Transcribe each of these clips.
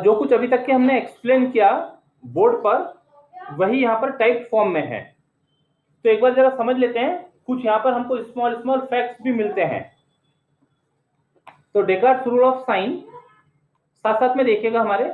जो कुछ अभी तक के हमने एक्सप्लेन किया बोर्ड पर वही यहाँ पर टाइप फॉर्म में है। तो एक बार जरा समझ लेते हैं, कुछ यहाँ पर हमको स्मॉल स्मॉल फैक्ट्स भी मिलते हैं। तो डेकार्ट्स रूल ऑफ साइन साथ साथ में देखिएगा हमारे,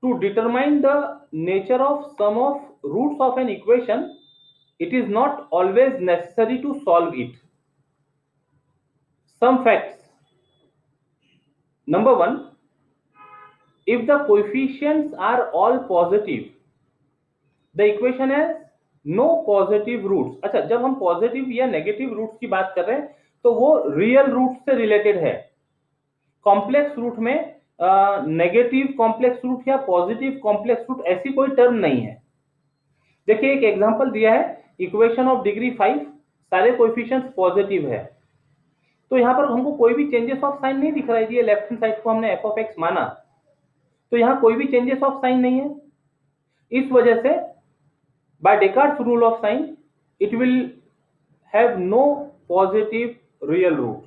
to determine the nature of some of roots of an equation it is not always necessary to solve it. Some facts. Number one, if the coefficients are all positive, the equation has no positive roots. अच्छा, जब हम positive या negative roots की बात कर रहे हैं तो वो रियल रूट से रिलेटेड है। कॉम्प्लेक्स रूट में नेगेटिव कॉम्प्लेक्स रूट या पॉजिटिव कॉम्प्लेक्स रूट ऐसी कोई टर्म नहीं है। देखिए एक एग्जांपल दिया है, इक्वेशन ऑफ डिग्री 5, सारे कोएफिशिएंट्स पॉजिटिव है, तो यहाँ पर हमको कोई भी चेंजेस ऑफ साइन नहीं दिख रहा है। ये लेफ्ट हैंड साइड को हमने एफ ऑफ एक्स माना, तो यहाँ कोई भी चेंजेस ऑफ साइन नहीं है। इस वजह से by Descartes rule of sign it will have no positive real root.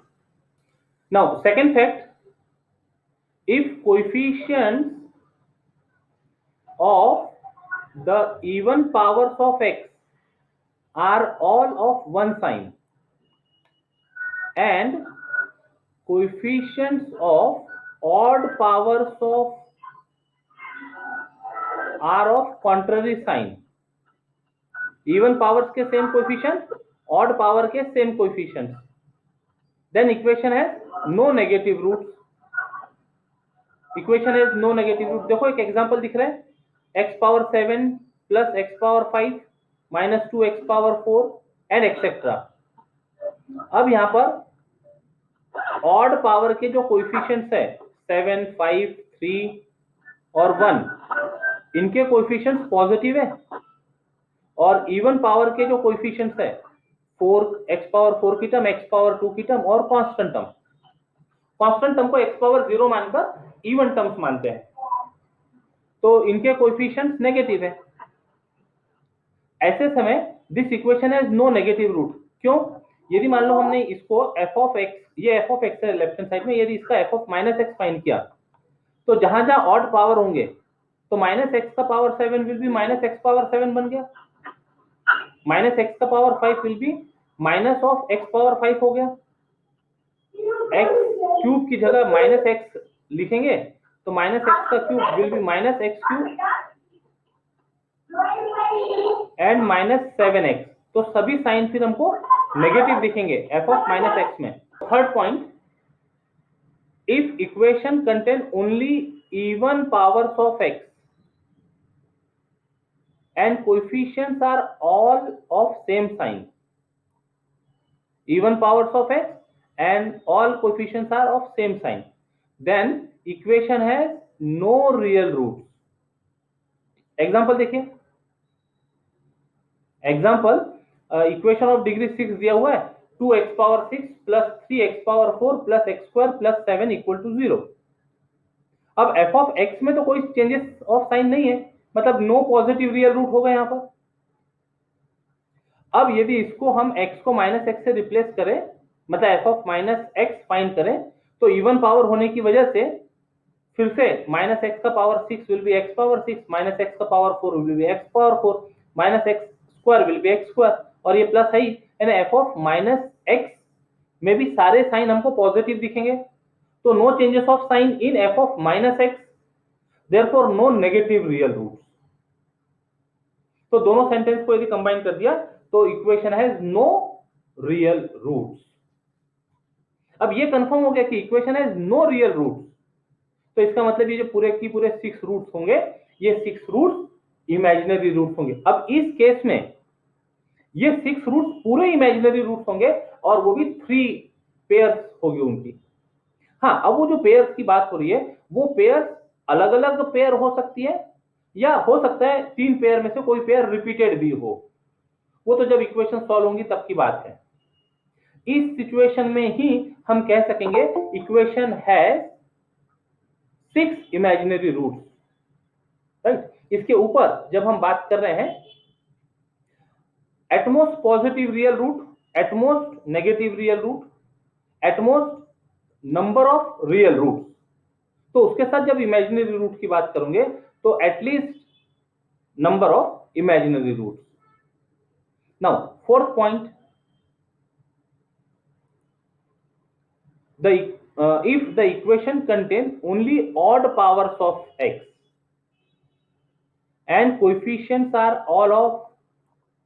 Now second fact, if coefficients of the even powers of x are all of one sign and coefficients of odd powers are of contrary sign. Even powers के same coefficient, odd power के same coefficients, then equation has no negative roots. Equation has no negative roots. देखो एक example दिख रहा है, x power 7 plus x power 5 minus 2x power 4 and etc. अब यहाँ पर ऑड पावर के जो कोएफिशिएंट्स है 7, 5, 3 और 1, इनके कोएफिशिएंट्स पॉजिटिव है, और इवन पावर के जो कोएफिशिएंट्स है 4, x पावर 4 की टर्म, x पावर 2 की टर्म और कांस्टेंट टर्म, कांस्टेंट टर्म को x पावर 0 मानकर इवन टर्म्स मानते हैं, तो इनके कोएफिशिएंट्स नेगेटिव है। ऐसे समय this equation has no negative root. क्यों? यदि मान लो हमने इसको f ऑफ x, ये f ऑफ x है लेफ्ट हैंड साइड में, यदि इसका f of minus x find किया तो जहां जहां ऑड पावर होंगे तो माइनस एक्स का power 7 will be minus x power 7 बन गया, माइनस एक्स का power 5 will be minus of x power 5 हो गया। एक्स क्यूब की जगह माइनस एक्स लिखेंगे तो माइनस एक्स का cube will be minus x cube and minus 7x, तो सभी साइन फिर हमको नेगेटिव दिखेंगे f ऑफ माइनस एक्स में। Third point, if equation contain only even powers of x and coefficients are all of same sign, even powers of x and all coefficients are of same sign, then equation has no real roots. Example देखिए, example equation of degree 6 दिया हुआ है, 2x power 6 plus 3x power 4 plus x square plus 7 equal to 0। अब f of x में तो कोई changes of sign नहीं है, मतलब नो पॉजिटिव रियल रूट होगा यहाँ पर। अब यदि इसको हम x को माइनस एक्स से रिप्लेस करें, मतलब f of minus x find करें, तो इवन पावर होने की वजह से फिर से माइनस एक्स का power 6 will be x power 6, minus x का power 4 will be x power 4, minus x square will be x square, और ये प्लस है ही, यानी f ऑफ माइनस एक्स में भी सारे साइन हमको पॉजिटिव दिखेंगे, तो no changes of sign in f of minus x, therefore no negative real roots. तो दोनों सेंटेंस को यदि कंबाइन कर दिया तो equation has no real roots. अब ये कंफर्म हो गया कि equation has no real roots, तो इसका मतलब ये जो पूरे की पूरे 6 रूट्स होंगे, ये 6 रूट्स इमेजिनरी रूट्स होंगे। अब इस केस में ये 6 रूट्स पूरे इमेजिनरी रूट्स होंगे और वो भी 3 पेयर्स होगी उनकी। हाँ, अब वो जो पेयर्स की बात हो रही है, वो पेयर्स अलग अलग पेयर हो सकती है, या हो सकता है 3 पेयर में से कोई पेयर रिपीटेड भी हो, वो तो जब इक्वेशन सॉल्व होंगी तब की बात है। इस सिचुएशन में ही हम कह सकेंगे equation has 6 imaginary roots, right. इसके ऊपर जब हम बात कर रहे हैं at most positive real root, at most negative real root, at most number of real roots, तो उसके साथ जब इमेजिनरी रूट की बात करोगे तो at least number of imaginary root. Now fourth point, if the equation contains only odd powers of x and coefficients are all of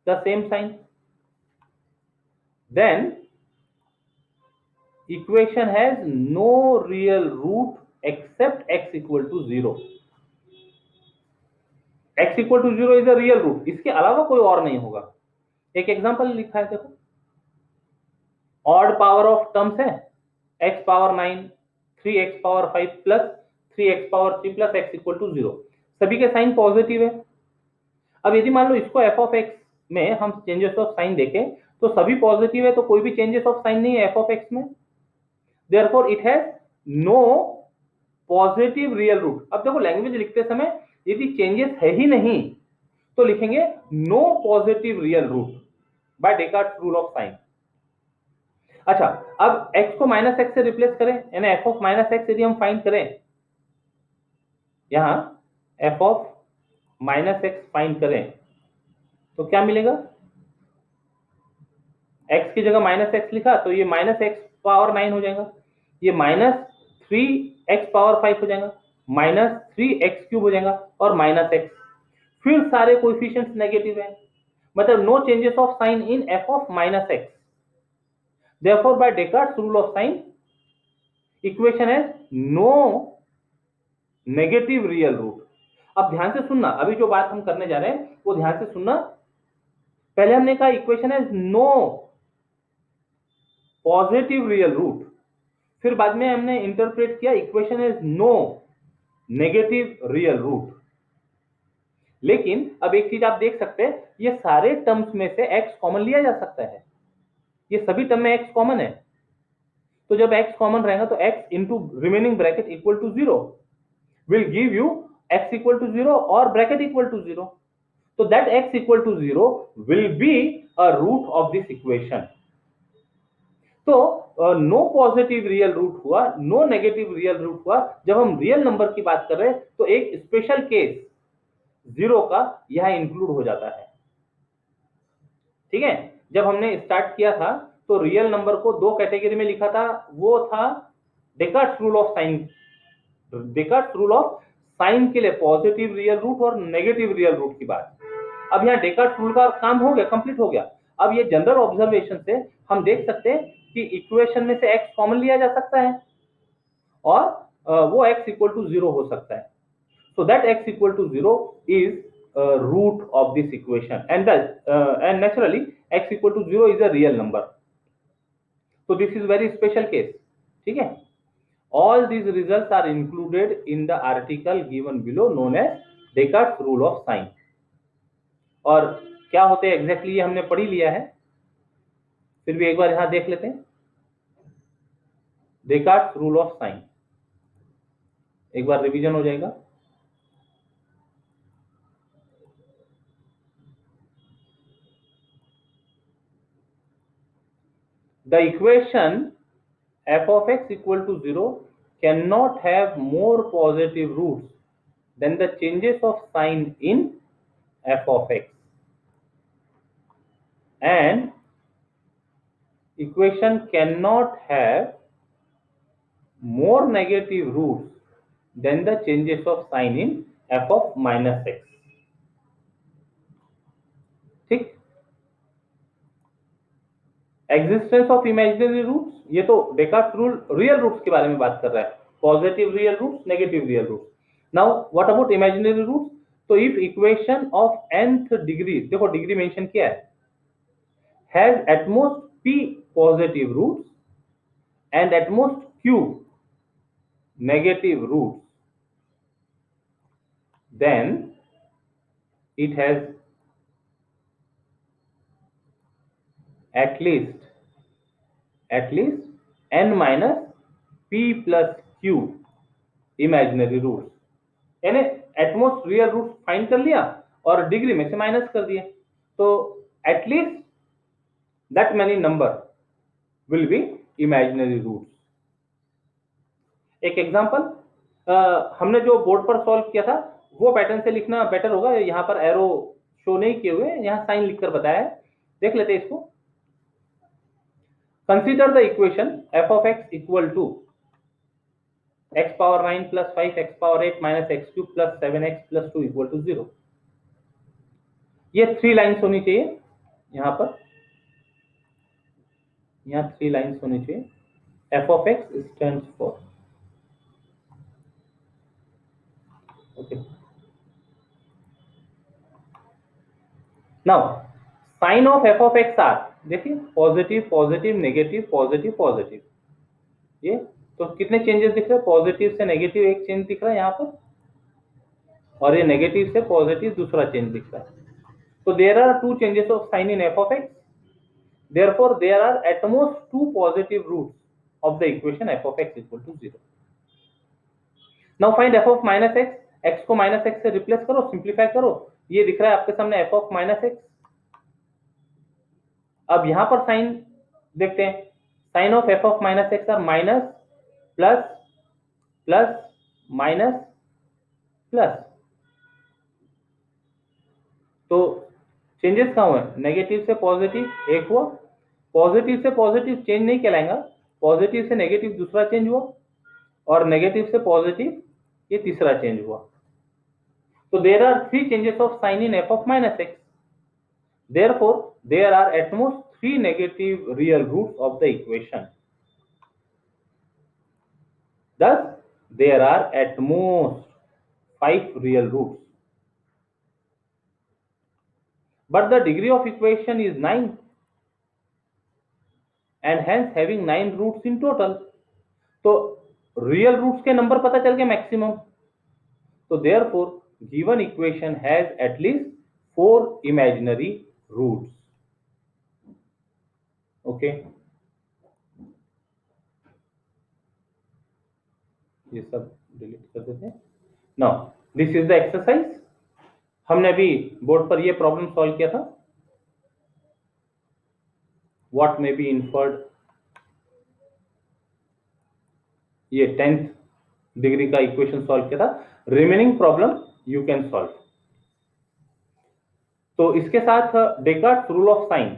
the same sign, then equation has no real root except x equal to 0. x equal to 0 is a real root, इसके अलावा कोई और नहीं होगा. एक example लिखा है देखो, ऑड पावर ऑफ टर्म्स है x power 9, 3x power 5 plus 3x power 3 plus x equal to 0. सभी के साइन पॉजिटिव है. अब यदि मान लो इसको f ऑफ x में हम चेंजेस ऑफ साइन देखें तो सभी पॉजिटिव है, तो कोई भी चेंजेस ऑफ साइन नहीं है f ऑफ x में. Therefore it has no positive real root. अब देखो लैंग्वेज लिखते समय यदि चेंजेस है ही नहीं तो लिखेंगे no positive real root by Descartes rule of sign. अच्छा, अब x को माइनस एक्स से रिप्लेस करें, यानी f ऑफ माइनस एक्स यदि हम फाइंड करें, यहां f of minus x find करें तो क्या मिलेगा? x की जगह माइनस एक्स लिखा तो ये माइनस एक्स पावर 9 हो जाएगा, ये माइनस 3x पावर 5 हो जाएगा, माइनस 3x क्यूब हो जाएगा और माइनस x. फिर सारे कोएफिशिएंट्स नेगेटिव हैं, मतलब no changes of sign in f of minus x. Therefore, by Descartes' rule of sign, equation has no negative real root. अब ध्यान से सुनना, अभी जो बात हम करने जा रहे हैं वो ध्यान से सुनना. पहले हमने कहा equation has no positive real root, फिर बाद में हमने इंटरप्रेट किया equation has no negative real root. लेकिन अब एक चीज आप देख सकते हैं, ये सारे टर्म्स में से x कॉमन लिया जा सकता है, ये सभी टर्म में x कॉमन है. तो जब x कॉमन रहेगा तो x into remaining bracket equal to 0 will give you x equal to 0 or bracket equal to 0. So that x equal to 0 will be a root of this equation. तो no positive real root हुआ, no negative real root हुआ. जब हम real number की बात कर रहे हैं तो एक स्पेशल केस 0 का यहां इंक्लूड हो जाता है. ठीक है, जब हमने स्टार्ट किया था तो रियल नंबर को दो कैटेगरी में लिखा था, वो था Descartes rule of sign. Descartes rule of sign के लिए पॉजिटिव रियल रूट और नेगेटिव रियल रूट की बात. अब यहाँ डेकार्ट्स रूल का काम हो गया, कंप्लीट हो गया. अब ये जनरल ऑब्जर्वेशन से हम देख सकते हैं कि इक्वेशन में से x कॉमन लिया जा सकता है और वो x इक्वल टू 0 हो सकता है. So that x equal to 0 is root of this equation and naturally x equal to 0 is a real number. So this is very special case. ठीक है, all these results are included in the article given below known as Descartes rule of sign. और क्या होते हैं exactly ये हमने पढ़ ही लिया है, फिर भी एक बार यहां देख लेते हैं. Descartes rule of sign एक बार रिवीजन हो जाएगा. The equation f of x equal to 0 cannot have more positive roots than the changes of sign in f of x, and equation cannot have more negative roots than the changes of sign in f of minus x. ठीक, existence of imaginary roots, ये तो डेकार्ट्स rule real roots के बारे में बात कर रहा है, positive real roots, negative real roots. Now what about imaginary roots? तो if equation of nth degree, देखो डिग्री मेंशन किया है, has at most p positive roots and at most q negative roots, then it has at least n minus p plus q imaginary roots. यानी at most real root find कर लिया और degree में से minus कर दिए, तो at least that many number will be imaginary roots. एक एग्जांपल, हमने जो बोर्ड पर सॉल्व किया था वो पैटर्न से लिखना बेटर होगा। यहाँ पर एरो शो नहीं किए हुए, यहाँ साइन लिखकर बताया है, देख लेते हैं इसको। Consider the equation f of x equal to x power 9 plus 5 x power 8 minus x cube plus 7x प्लस 2 इक्वल टू 0। ये 3 लाइन्स होनी चाहिए यहाँ पर, यहाँ 3 लाइन्स होनी चाहिए। f of x stands for, okay, now sin of f of x are, देखिए positive positive negative positive positive, ये तो कितने चेंजेस दिख रहे हैं, पॉजिटिव से नेगेटिव एक चेंज दिख रहा है यहाँ पर, और ये नेगेटिव से पॉजिटिव दूसरा चेंज दिख रहा है। तो there are two changes of sign in f of x, therefore there are at most two positive roots of the equation f of x equal to 0। now find f of minus x, x को minus x से replace करो, simplify करो, ये दिख रहा है आपके सामने f of minus x। अब यहां पर साइन देखते हैं, sign of f of minus x are minus plus plus minus plus, तो चेंजेस कहाँ हुए, नेगेटिव से पॉजिटिव एक हुआ, पॉजिटिव से पॉजिटिव चेंज नहीं कहलाएगा, पॉजिटिव से नेगेटिव दूसरा चेंज हुआ, और नेगेटिव से पॉजिटिव ये तीसरा चेंज हुआ। तो there are 3 changes of sign in f of minus x, therefore there are at most 3 negative real roots of the equation, thus there are at most 5 real roots, but the degree of equation is 9 and hence having 9 roots in total। तो real roots के number पता चल गए maximum, तो therefore given equation has at least 4 imaginary roots। Okay, ये सब delete कर देते हैं। Now this is the exercise, हमने अभी बोर्ड पर ये प्रॉब्लम सॉल्व किया था। व्हाट मे बी इन्फर्ड, ये 10th डिग्री का इक्वेशन सॉल्व किया था, remaining problem you can solve. तो इसके साथ डेकार्ट्स रूल ऑफ साइन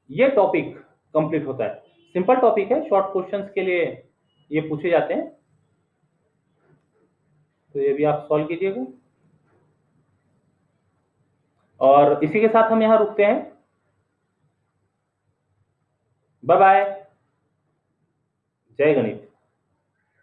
ये टॉपिक कंप्लीट होता है। सिंपल टॉपिक है, शॉर्ट क्वेश्चंस के लिए ये पूछे जाते हैं, तो ये भी आप सॉल्व कीजिएगा। और इसी के साथ हम यहां रुकते हैं। बाय बाय, जय गणित।